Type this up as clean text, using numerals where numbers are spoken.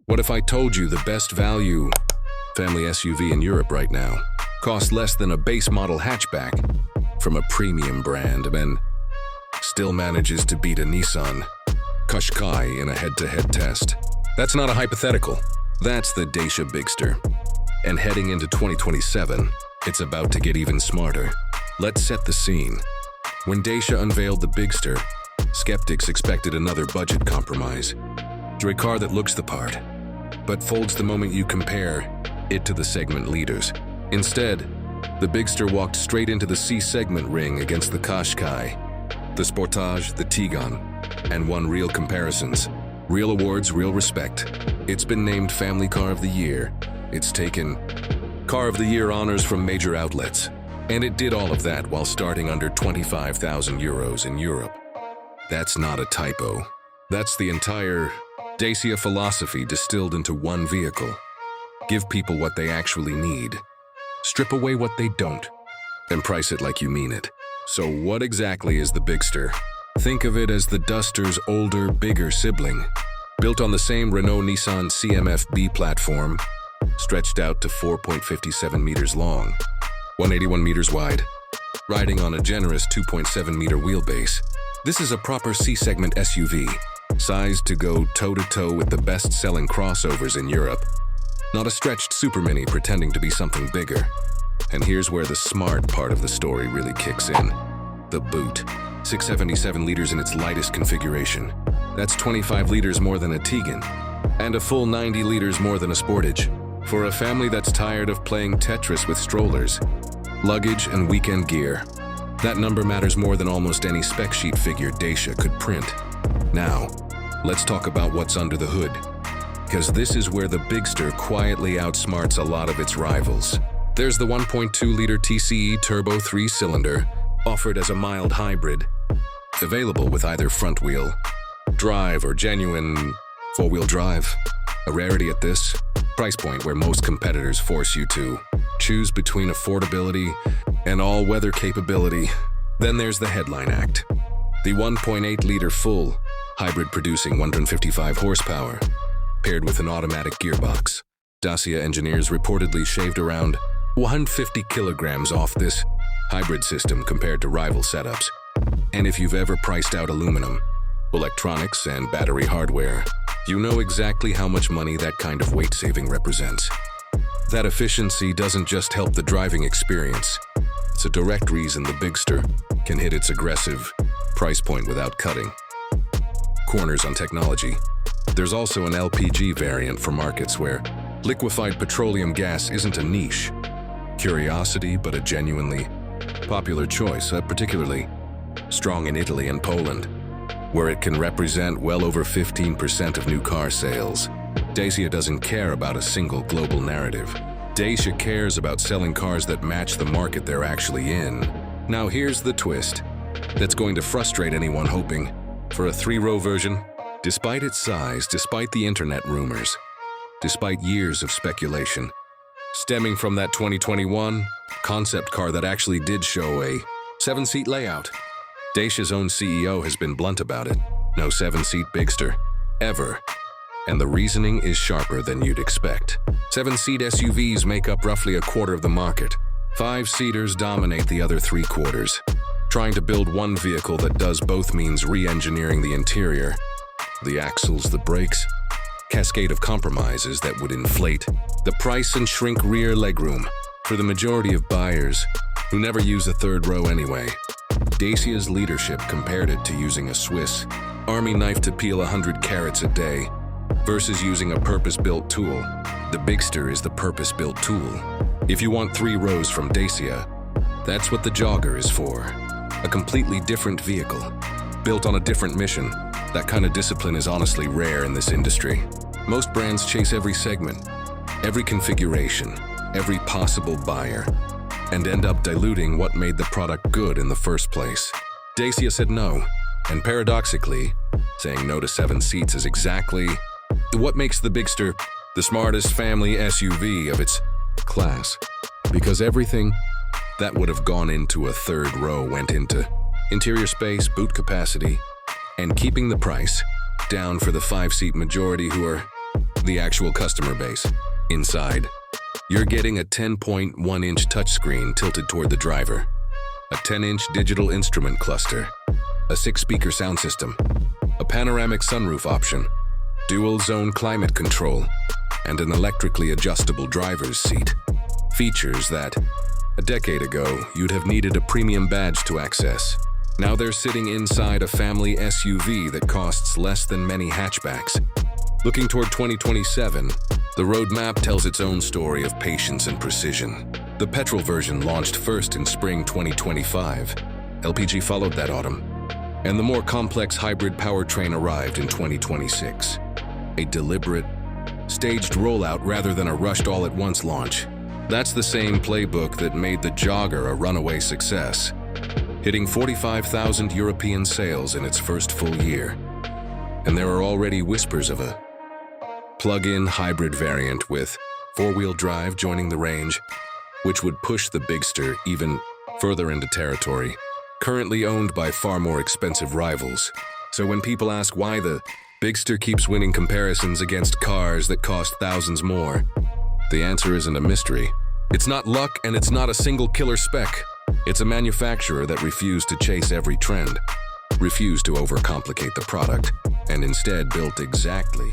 What if I told you the best value family SUV in Europe right now costs less than a base model hatchback from a premium brand and still manages to beat a Nissan Qashqai in a head-to-head test? That's not a hypothetical. That's the Dacia Bigster. And heading into 2027, it's about to get even smarter. Let's set the scene. When Dacia unveiled the Bigster, skeptics expected another budget compromise. A car that looks the part, but folds the moment you compare it to the segment leaders. Instead, the Bigster walked straight into the C-segment ring against the Qashqai, the Sportage, the Tiguan, and won real comparisons. Real awards, real respect. It's been named Family Car of the Year. It's taken Car of the Year honors from major outlets. And it did all of that while starting under 25,000 euros in Europe. That's not a typo. That's the entire Dacia philosophy distilled into one vehicle. Give people what they actually need. Strip away what they don't. And price it like you mean it. So what exactly is the Bigster? Think of it as the Duster's older, bigger sibling. Built on the same Renault-Nissan CMF-B platform, stretched out to 4.57 meters long, 181 meters wide, riding on a generous 2.7-meter wheelbase. This is a proper C-segment SUV, sized to go toe-to-toe with the best-selling crossovers in Europe. Not a stretched super mini pretending to be something bigger. And here's where the smart part of the story really kicks in. The boot. 677 liters in its lightest configuration. That's 25 liters more than a Tiguan, and a full 90 liters more than a Sportage. For a family that's tired of playing Tetris with strollers, luggage, and weekend gear, that number matters more than almost any spec sheet figure Dacia could print. Now, let's talk about what's under the hood, because this is where the Bigster quietly outsmarts a lot of its rivals. There's the 1.2-liter TCE turbo 3-cylinder, offered as a mild hybrid, available with either front-wheel drive or genuine four-wheel drive. A rarity at this price point where most competitors force you to choose between affordability and all-weather capability. Then there's the headline act. The 1.8-liter full hybrid producing 155 horsepower, paired with an automatic gearbox. Dacia engineers reportedly shaved around 150 kilograms off this hybrid system compared to rival setups. And if you've ever priced out aluminum, electronics, and battery hardware, you know exactly how much money that kind of weight saving represents. That efficiency doesn't just help the driving experience. It's a direct reason the Bigster can hit its aggressive price point without cutting corners on technology. There's also an LPG variant for markets where liquefied petroleum gas isn't a niche curiosity, but a genuinely popular choice, particularly strong in Italy and Poland, where it can represent well over 15% of new car sales. Dacia doesn't care about a single global narrative. Dacia cares about selling cars that match the market they're actually in. Now here's the twist that's going to frustrate anyone hoping for a three-row version. Despite its size, despite the internet rumors, despite years of speculation, stemming from that 2021 concept car that actually did show a 7-seat layout, Dacia's own CEO has been blunt about it. No 7-seat Bigster, ever. And the reasoning is sharper than you'd expect. 7-seat SUVs make up roughly a quarter of the market. 5-seaters dominate the other 3/4. Trying to build one vehicle that does both means re-engineering the interior, the axles, the brakes, cascade of compromises that would inflate the price and shrink rear legroom for the majority of buyers who never use a third row anyway. Dacia's leadership compared it to using a Swiss Army knife to peel 100 carrots a day versus using a purpose-built tool. The Bigster is the purpose-built tool. If you want 3 rows from Dacia, that's what the Jogger is for. A completely different vehicle, built on a different mission. That kind of discipline is honestly rare in this industry. Most brands chase every segment, every configuration, every possible buyer, and end up diluting what made the product good in the first place. Dacia said no, and paradoxically, saying no to 7 seats is exactly what makes the Bigster the smartest family SUV of its class. Because everything that would have gone into a third row went into interior space, boot capacity, and keeping the price down for the 5-seat majority who are the actual customer base. Inside, you're getting a 10.1-inch touchscreen tilted toward the driver, a 10-inch digital instrument cluster, a 6-speaker sound system, a panoramic sunroof option, dual-zone climate control, and an electrically adjustable driver's seat. Features that, a decade ago, you'd have needed a premium badge to access. Now they're sitting inside a family SUV that costs less than many hatchbacks. Looking toward 2027, the roadmap tells its own story of patience and precision. The petrol version launched first in spring 2025. LPG followed that autumn, and the more complex hybrid powertrain arrived in 2026. A deliberate, staged rollout rather than a rushed all-at-once launch. That's the same playbook that made the Jogger a runaway success, hitting 45,000 European sales in its first full year. And there are already whispers of a plug-in hybrid variant with four-wheel drive joining the range, which would push the Bigster even further into territory, currently owned by far more expensive rivals. So when people ask why the Bigster keeps winning comparisons against cars that cost thousands more, the answer isn't a mystery. It's not luck and it's not a single killer spec. It's a manufacturer that refused to chase every trend, refused to overcomplicate the product, and instead built exactly